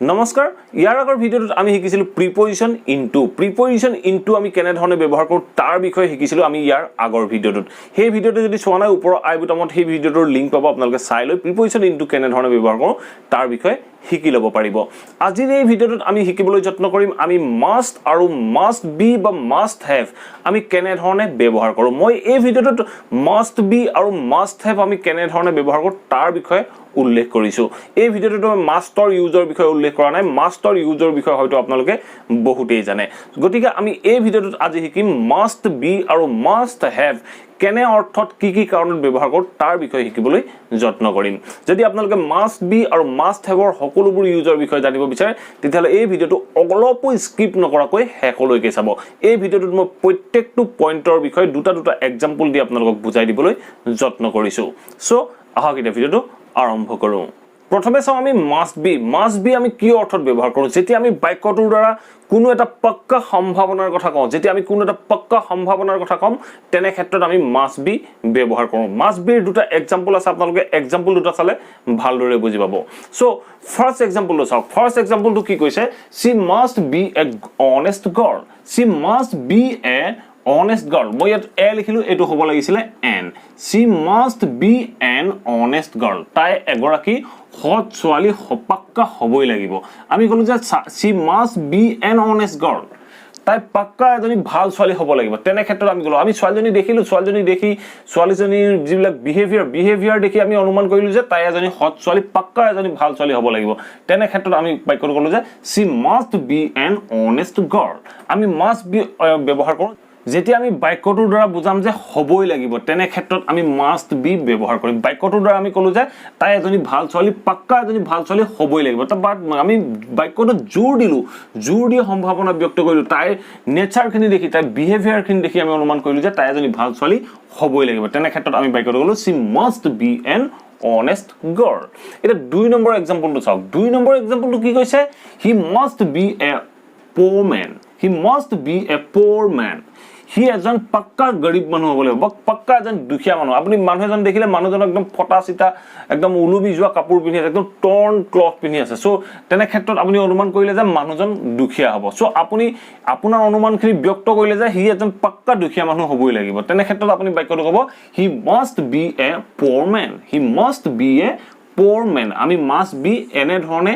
নমস্কাৰ ইয়াৰ আগৰ ভিডিঅ'টোত আমি শিকিছিলো প্ৰিপজিশন ইনটু আমি কেনে ধৰণে ব্যৱহাৰ কৰো তাৰ বিষয়ে শিকিছিলো আমি ইয়াৰ আগৰ ভিডিঅ'টোত সেই ভিডিঅ'টো যদি চোৱা নাই ওপৰৰ আই বুটামত সেই ভিডিঅ'টোৰ লিংক পাব আপোনালোকে চাই লৈ প্ৰিপজিশন ইনটু কেনে ধৰণে ব্যৱহাৰ কৰো তাৰ বিষয়ে শিকি ল'ব পাৰিব আজিৰ এই ভিডিঅ'টোত আমি শিকিবলৈ যত্ন কৰিম আমি মাষ্ট আৰু মাষ্ট বি বা মাষ্ট হেভ আমি কেনে ধৰণে ব্যৱহাৰ কৰো মই এই ভিডিঅ'টোত মাষ্ট বি আৰু মাষ্ট হেভ আমি কেনে ধৰণে ব্যৱহাৰ কৰো তাৰ বিষয়ে উল্লেখ কৰিছো এই ভিডিঅ'টোত মই মাষ্টৰ ইউজৰ বিষয়ে উল্লেখ কৰা নাই মাষ্টৰ ইউজৰ বিষয়ে হয়তো আপোনালোকে বহুতেই জানে গতিকে আমি এই ভিডিঅ'টোত আজি শিকিম মাষ্ট বি আৰু মাষ্ট হেভ কেনে অৰ্থত কি কাৰণত ব্যৱহাৰ কৰো তাৰ বিষয়ে শিকিবলৈ যত্ন কৰিম যদি আপোনালোকে মাষ্ট বি আৰু মাষ্ট হেভৰ সকলোবোৰ ইউজৰ বিষয়ে জানিব বিচাৰে তেতিয়াহলে এই ভিডিঅ'টো অলপো স্কিপ নকৰাকৈ শেষলৈকে চাব এই ভিডিঅ'টোত মই প্ৰত্যেকটো পইণ্টৰ বিষয়ে দুটা এক্সাম্পল দি আপোনালোকক বুজাই দিবলৈ যত্ন কৰিছো সো আহক এতিয়া ভিডিঅ'টো আৰম্ভ কৰো প্ৰথমে চাও আমি মাষ্ট বি আমি কি অৰ্থত ব্যৱহাৰ কৰো যেতিয়া আমি বাক্যটোৰ দ্বাৰা কোনো এটা পাক্কা সম্ভাৱনাৰ কথা কওঁ যেতিয়া আমি কোনো এটা পাক্কা সম্ভাৱনাৰ কথা কম তেনে ক্ষেত্ৰত আমি মাষ্ট বি ব্যৱহাৰ কৰো মাষ্ট বিৰ দুটা এক্সাম্পল আছে আপোনালোকে এক্সাম্পল দুটা চালে ভালদৰে বুজি পাব সো ফাৰ্স্ট এক্সাম্পলটো চাওক ফাৰ্স্ট এক্সাম্পলটো কি কৈছে she must be a honest girl she must be a honest girl মই ইয়াত এ লিখিলো এটো হ'ব লাগিছিল N she must be an honest girl তাই এগৰাকী সৎ ছোৱালী পাক্কা হ'বই লাগিব আমি কলো যে she must be an honest girl তাই পাক্কা এজনী ভাল ছোৱালী হ'ব লাগিব তেনে ক্ষেত্ৰত আমি কলো আমি ছোৱালীজনী দেখিলো ছোৱালীজনী দেখি ছোৱালীজনীৰ যিবিলাক বিহেভিয়াৰ দেখি আমি অনুমান কৰিলো যে তাই এজনী সৎ ছোৱালী পাক্কা এজনী ভাল ছোৱালী হ'ব লাগিব তেনে ক্ষেত্ৰত আমি বাক্যটো কলো যে she must be an honest girl আমি must be ব্যৱহাৰ কৰো যেতিয়া আমি বাক্যটোৰ দ্বাৰা বুজাম যে হ'বই লাগিব তেনে ক্ষেত্ৰত আমি মাষ্ট বি ব্যৱহাৰ কৰিম বাক্যটোৰ দ্বাৰা আমি কলো যে তাই এজনী ভাল ছোৱালী পাক্কা এজনী ভাল ছোৱালী হ'বই লাগিব বাট আমি বাক্যটো জোৰ দি সম্ভাৱনা ব্যক্ত কৰিলো তাইৰ নেচাৰখিনি দেখি তাইৰ বিহেভিয়াৰখিনি দেখি আমি অনুমান কৰিলো যে তাই এজনী ভাল ছোৱালী হ'বই লাগিব তেনে ক্ষেত্ৰত আমি বাক্যটো কলো she must be an honest girl এটা দুই নম্বৰ এক্সাম্পলটো চাওক দুই নম্বৰ এক্সাম্পলটো কি কৈছে he must be a poor man হি এজন পাক্কা গৰীব মানুহ হ'ব লাগিব পাক্কা এজন দুখীয়া মানুহ আপুনি মানুহ এজন দেখিলে মানুহজন একদম ফটা চিটা একদম উলুবি যোৱা কাপোৰ পিন্ধি আছে একদম টৰ্ন ক্লথ পিন্ধি আছে সো তেনে ক্ষেত্ৰত আপুনি অনুমান কৰিলে যে মানুহজন দুখীয়া হ'ব সো আপুনি আপোনাৰ অনুমানখিনি ব্যক্ত কৰিলে যে হি এজন পাক্কা দুখীয়া মানুহ হ'বই লাগিব তেনে ক্ষেত্ৰত আপুনি বাক্যটো ক'ব he must be a poor man আমি মাষ্ট বি এনে ধৰণে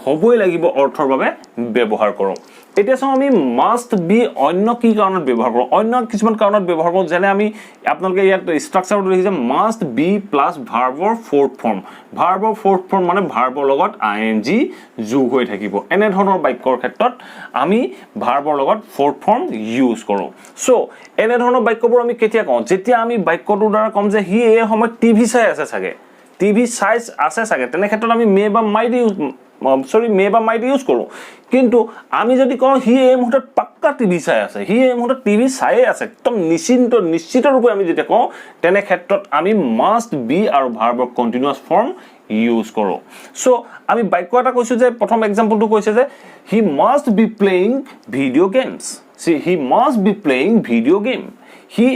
হ'বই লাগিব অৰ্থৰ বাবে ব্যৱহাৰ কৰো এতিয়া চাও আমি মাষ্ট বি অন্য কি কাৰণত ব্যৱহাৰ কৰো অন্য কিছুমান কাৰণত ব্যৱহাৰ কৰো যেনে আমি আপোনালোকে ইয়াত ষ্ট্ৰাকচাৰটো দেখিছে মাষ্ট বি প্লাস ভাৰ্বৰ ফৰ্থ ফৰ্ম মানে ভাৰ্বৰ লগত আইএনজি যোগ হৈ থাকিব এনে ধৰণৰ বাক্যৰ ক্ষেত্ৰত আমি ভাৰ্বৰ লগত ফৰ্থ ফৰ্ম ইউজ কৰো সো এনে ধৰণৰ বাক্যবোৰ আমি কেতিয়া কওঁ যেতিয়া আমি বাক্যটোৰ দ্বাৰা কম যে হি এই সময় টিভি চাই আছে চাগে তেনে ক্ষেত্ৰত আমি মে বা মাইট ইউজ কৰো কিন্তু আমি যদি কওঁ হি এই মুহূৰ্তত পাক্কা টিভি চাই আছে একদম নিশ্চিত ৰূপে আমি যেতিয়া কওঁ তেনে ক্ষেত্ৰত আমি মাষ্ট বি আৰু ভাৰ্বৰ কন্টিনিউয়াস ফৰ্ম ইউজ কৰো সো আমি বাক্য এটা কৈছো যে প্ৰথম এক্সাম্পলটো কৈছে যে he must be playing video' games he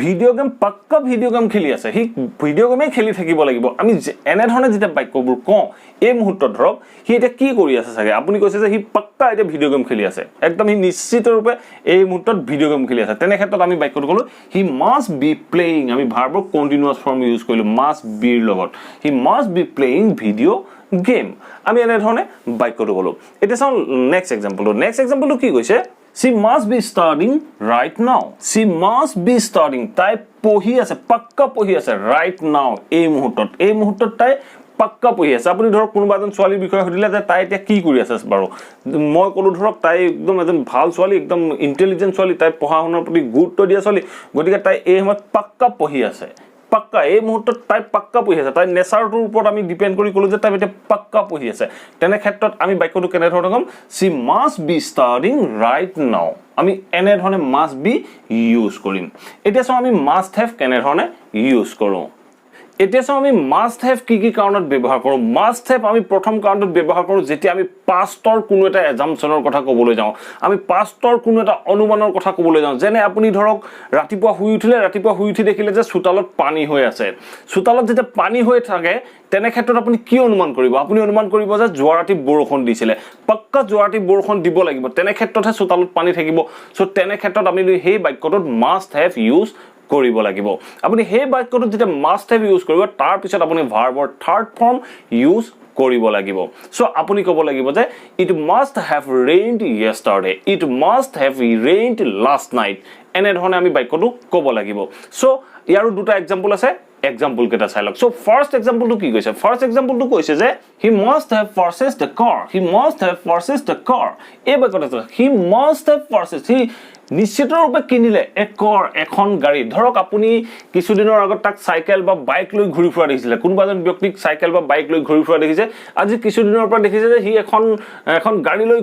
video' game পাক্কা ভিডিঅ' গেম খেলি আছে হি ভিডিঅ' গেমে খেলি থাকিব লাগিব আমি এনে ধৰণে যেতিয়া বাক্যবোৰ কওঁ এই মুহূৰ্তত ধৰক হি এটা কি কৰি আছে চাগে আপুনি কৈছে যে হি পাক্কা এটা ভিডিঅ' গেম খেলি আছে একদম হি নিশ্চিত ৰূপে এই মুহূৰ্তত ভিডিঅ' গেম খেলি আছে তেনে ক্ষেত্ৰত আমি বাক্যটো কলো হি মাষ্ট বি প্লেইং আমি ভাৰ্বৰ কন্টিনিউয়াস ফৰ্ম ইউজ কৰিলো মাষ্ট বিৰ লগত he must be playing video' game আমি এনে ধৰণে বাক্যটো কলো এতিয়া চাও নেক্সট এক্সাম্পলটো কি কৈছে she must be studying right now তাই পঢ়ি আছে পাক্কা পঢ়ি আছে right now এই মুহূৰ্তত তাই পাক্কা পঢ়ি আছে আপুনি ধৰক কোনোবা এজন ছোৱালীৰ বিষয়ে সুধিলে যে তাই এতিয়া কি কৰি আছে বাৰু মই কলো ধৰক তাই একদম এজন ভাল ছোৱালী একদম ইন্টেলিজেন্ট ছোৱালী তাই পঢ়া শুনাৰ প্ৰতি গুৰুত্ব দিয়া ছোৱালী গতিকে তাই এই সময়ত পাক্কা পঢ়ি আছে পাক্কা এই মুহূৰ্তত তাই পাক্কা পঢ়ি আছে তাই নেচাৰটোৰ ওপৰত আমি ডিপেন্ড কৰি কলো যে তাই এতিয়া পাক্কা পঢ়ি আছে তেনে ক্ষেত্ৰত আমি বাক্যটো কেনে ধৰণে কম she must be studying right now আমি এনে ধৰণে must be ইউজ কৰিম এতিয়া চাও আমি must have কেনে ধৰণে ইউজ কৰো এতিয়া চাও আমি মাস্ট হ্যাভ কি কি কাৰণত ব্যৱহাৰ কৰো মাস্ট হ্যাভ আমি প্ৰথম কাৰণত ব্যৱহাৰ কৰো যেতিয়া আমি পাষ্টৰ কোনো এটা এজাম্পচনৰ কথা ক'বলৈ যাওঁ আমি পাষ্টৰ কোনো এটা অনুমানৰ কথা ক'বলৈ যাওঁ যেনে আপুনি ধৰক ৰাতিপুৱা শুই উঠি দেখিলে যে চোতালত পানী হৈ আছে চোতালত যেতিয়া পানী হৈ থাকে তেনে ক্ষেত্ৰত আপুনি কি অনুমান কৰিব আপুনি অনুমান কৰিব যে যোৱা ৰাতি বৰষুণ দিছিলে পাক্কা যোৱা ৰাতি বৰষুণ দিব লাগিব তেনে ক্ষেত্ৰতহে চোতালত পানী থাকিব সো তেনে ক্ষেত্ৰত আমি সেই বাক্যটোত মাস্ট হ্যাভ ইউজ কৰিব লাগিব আপুনি সেই বাক্যটো যেতিয়া মাস্ট হ্যাভ ইউজ কৰিব তাৰ পিছত আপুনি ভাৰ্বৰ থাৰ্ড ফৰ্ম ইউজ কৰিব লাগিব সো আপুনি ক'ব লাগিব যে it must have rained yesterday it must have rained last night এনে ধৰণে আমি বাক্যটো ক'ব লাগিব সো ইয়াৰো দুটা এক্সাম্পল আছে এক্সাম্পল কেটা চাই লওক সো ফাৰ্স্ট এক্সাম্পলটো কি কৈছে ফাৰ্স্ট এক্সাম্পলটো কৈছে যে he must have purchased a car he must have purchased a car এই বাক্যটো হি মাস্ট হ্যাভ পাৰচেজড হি নিশ্চিত ৰূপে কিনিলে এখন গাড়ী ধৰক আপুনি কিছুদিনৰ আগত তাক চাইকেল বা বাইক লৈ ঘূৰি ফুৰা দেখিছিলে কোনবাজন ব্যক্তিক চাইকেল বা বাইক লৈ ঘূৰি ফুৰা দেখিছে আজি কিছুদিনৰ পৰা দেখিছে যে হি এখন গাড়ী লৈ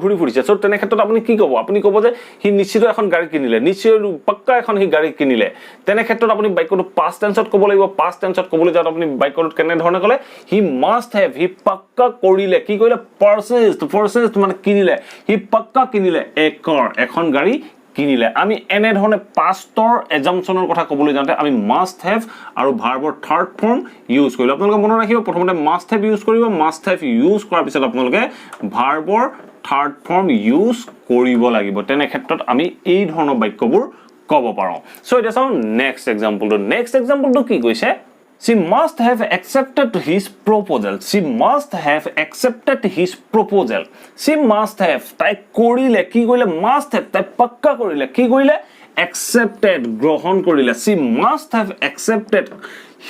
ঘূৰি ফুৰিছে সো তেনে ক্ষেত্ৰত আপুনি কি ক'ব আপুনি ক'ব যে হি নিশ্চিত এখন গাড়ী কিনিলে নিশ্চিত পাক্কা এখন হি গাড়ী কিনিলে তেনে ক্ষেত্ৰত আপুনি বাক্যটো পাষ্ট টেন্সত ক'ব লাগিব পাষ্ট টেন্সত ক'বলৈ যাওঁতে আপুনি বাক্যটো কেনে ধৰণে ক'লে হি মাস্ট হ্যাভ হি পাক্কা কৰিলে কি কৰিলে পাৰচেজড মানে কিনিলে হি পাক্কা কিনিলে এখন গাড়ী কিনিলে আমি এনে ধৰণে পাষ্টৰ এজাম্পচনৰ কথা ক'বলৈ যাওঁতে আমি মাস্ট হ্যাভ আৰু ভাৰ্বৰ থাৰ্ড ফৰ্ম ইউজ কৰিলো আপোনালোকে মনত ৰাখিব প্ৰথমতে মাস্ট হ্যাভ ইউজ কৰিব মাস্ট হ্যাভ ইউজ কৰাৰ পিছত আপোনালোকে ভাৰ্বৰ থাৰ্ড ফৰ্ম ইউজ কৰিব লাগিব তেনে ক্ষেত্ৰত আমি এই ধৰণৰ বাক্যবোৰ ক'ব পাৰো সো এটা চাও নেক্সট এক্সাম্পলটো কি কৈছে She must have accepted his proposal. She must have accepted his proposal. She must have. তাই কৰিলে কি কৰিলে must have তাই পাক্কা কৰিলে কি কৰিলে accepted গ্ৰহণ কৰিলে. She must have accepted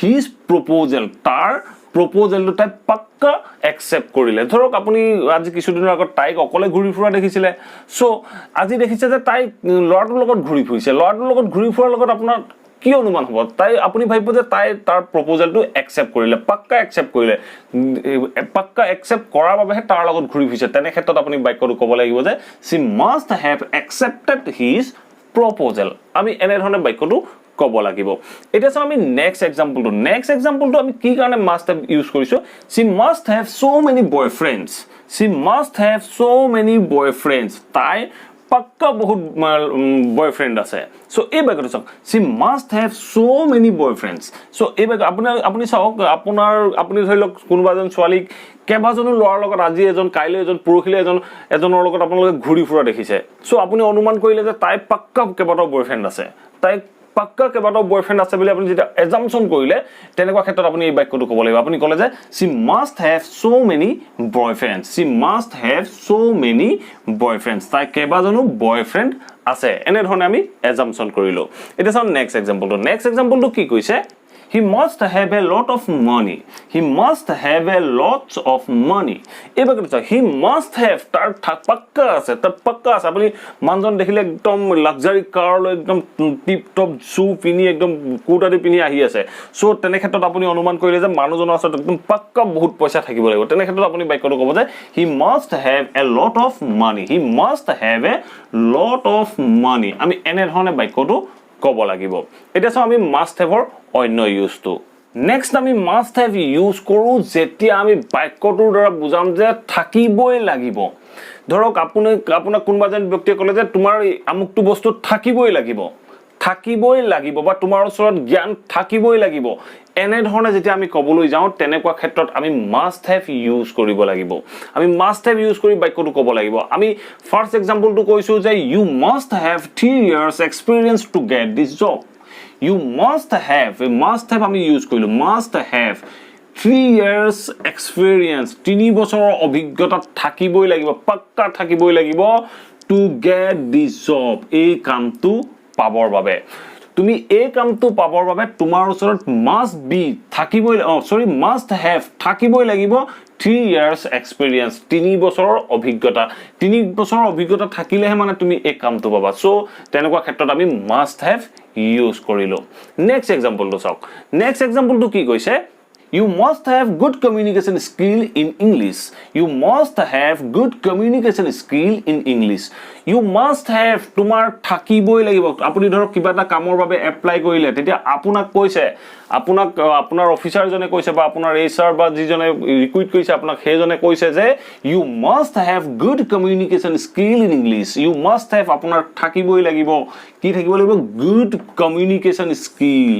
his proposal. তাৰ proposal তাই পাক্কা accept কৰিলে ধৰক আপুনি আজি কিছুদিনৰ আগত তাইক অকলে ঘূৰি ফুৰা দেখিছিলে সো আজি দেখিছে যে তাই ল'ৰাটোৰ লগত ঘূৰি ফুৰাৰ লগত আপোনাৰ কি অনুমান হ'ব তাই আপুনি ভাবিব যে তাই তাৰ প্ৰপ'জালটো একচেপ্ট কৰিলে পাক্কা একচেপ্ট কৰাৰ বাবেহে তাৰ লগত ঘূৰি ফুৰিছে তেনে ক্ষেত্ৰত আপুনি বাক্যটো ক'ব লাগিব যে she must have accepted his proposal আমি এনে ধৰণে বাক্যটো ক'ব লাগিব এটা চাও আমি নেক্সট এক্সাম্পলটো আমি কি কাৰণে মাস্ট হ্যাভ ইউজ কৰিছো she must have so many boyfriends তাই পাক্কা বহুত বয়ফ্ৰেণ্ড আছে সো এই বাক্যটো চাওক she must have so many boyfriends so এই বাক্য আপুনি চাওক আপুনি ধৰি লওক কোনোবা এজন ছোৱালীক কেবাজনো ল'ৰাৰ লগত আজি এজন কাইলৈ এজন পৰহিলে এজনৰ লগত আপোনালোকে ঘূৰি ফুৰা দেখিছে সো আপুনি অনুমান কৰিলে যে তাই পাক্কা কেইবাটাও বয়ফ্ৰেণ্ড আছে তাই পাক্কা কেইবাটাও বয়ফ্ৰেণ্ড আছে বুলি আপুনি যেটা এজাম্পচন কৰিলে তেনেকুৱা ক্ষেত্ৰত আপুনি এই বাক্যটো ক'ব লাগিব আপুনি ক'লে যে she must have so many boyfriends তাই কেইবাজনো বয়ফ্ৰেণ্ড আছে এনে ধৰণে আমি এজাম্পচন কৰিলো এটা চাও নেক্সট এক্সাম্পলটো কি কৈছে He must have a lot of money. এই বাক্যটো he must have তাৰ পাক্কা আছে আপুনি মানুহজন দেখিলে একদম লাক্সাৰি কাৰ লৈ একদম টিপ টপ শু পিনি একদম কোটাদি পিনি আহি আছে সো তেনে ক্ষেত্ৰত আপুনি অনুমান কৰিলে যে মানুহজনৰ আছে একদম পাক্কা বহুত পইচা থাকিব লাগিব তেনে ক্ষেত্ৰত আপুনি বাক্যটো ক'ব যে he must have a lot of money আমি এনে ধৰণে বাক্যটো ক'ব লাগিব এটা চাও আমি মাস্ট হ্যাভৰ অন্য ইউজটো নেক্সট আমি মাস্ট হ্যাভ ইউজ কৰো যেতিয়া আমি বাক্যটোৰ দ্বাৰা বুজাম যে থাকিবই লাগিব ধৰক আপোনাক কোনবাজন ব্যক্তিয়ে ক'লে যে তোমাৰ আমুকটো বস্তু থাকিবই লাগিব বা তোমাৰ ওচৰত জ্ঞান থাকিবই লাগিব এনে ধৰণে যেতিয়া আমি ক'বলৈ যাওঁ তেনেকুৱা ক্ষেত্ৰত আমি মাস্ট হ্যাভ ইউজ কৰিব লাগিব আমি মাস্ট হ্যাভ ইউজ কৰি বাক্যটো ক'ব লাগিব আমি ফাৰ্স্ট এক্সাম্পলটো কৈছো যে you must have 3 years experience to get this job you must have আমি ইউজ কৰিলো must have 3 years experience 3 বছৰৰ অভিজ্ঞতা থাকিবই লাগিব পাক্কা থাকিবই লাগিব to get this job এই কামটো পাবৰ বাবে তুমি এই কামটো পাবৰ বাবে তোমাৰ ওচৰত must have থাকিবই লাগিব 3 years experience 3 বছৰৰ অভিজ্ঞতা থাকিলেহে মানে তুমি এই কামটো পাবা সো তেনেকুৱা ক্ষেত্ৰত আমি must have ইউজ কৰিলো নেক্সট এক্সাম্পলটো চাওক নেক্সট এক্সাম্পলটো কি কৈছে You must have good communication skill in English. You must have good communication skill in English. You must have তোমাৰ থাকিবই লাগিব আপুনি ধৰক কিবা এটা কামৰ বাবে এপ্লাই কৰিলে তেতিয়া আপোনাক কৈছে আপোনাৰ অফিচাৰজনে কৈছে বা আপোনাৰ HR বা যিজনে ৰিক্ৰুইট কৰিছে আপোনাক সেইজনে কৈছে যে you must have good communication skill in English. You must have আপোনাৰ থাকিবই লাগিব কি থাকিব লাগিব good communication skill.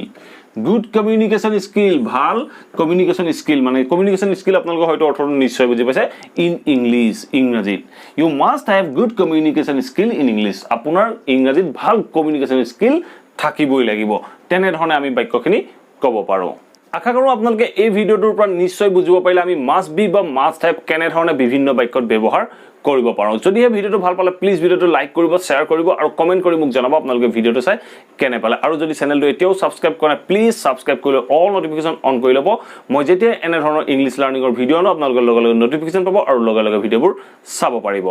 Good communication skill ভাল communication skill মানে communication skill আপোনালোকে হয়তো অৰ্থটো নিশ্চয় বুজি পাইছে in English ইংৰাজীত you must have good communication skill in English আপোনাৰ ইংৰাজীত ভাল communication skill থাকিবই লাগিব তেনে ধৰণে আমি বাক্যখিনি ক'ব পাৰো আশা কৰো আপোনালোকে এই ভিডিওটোৰ পৰা নিশ্চয় বুজিব পাৰিলে আমি must be বা must have কেনে ধৰণে বিভিন্ন বাক্যত ব্যৱহাৰ কৰিব পাৰো যদি এই ভিডিওটো ভাল পালে প্লিজ ভিডিওটো লাইক কৰিব শেয়াৰ কৰিব আৰু কমেন্ট কৰি মোক জনাব আপোনালোকে ভিডিওটো চাই কেনে পালে আৰু যদি চেনেলটো এতিয়াও সাবস্ক্ৰাইব কৰা প্লিজ সাবস্ক্ৰাইব কৰি অল নটিফিকেশন অন কৰি লব মই যেতিয়া এনে ধৰণৰ ইংলিশ লাৰ্নিংৰ ভিডিও ন আপোনালোকৰ লগে লগে নটিফিকেশন পাব আৰু লগে লগে ভিডিওবোৰ চাব পাৰিব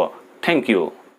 থ্যাংক ইউ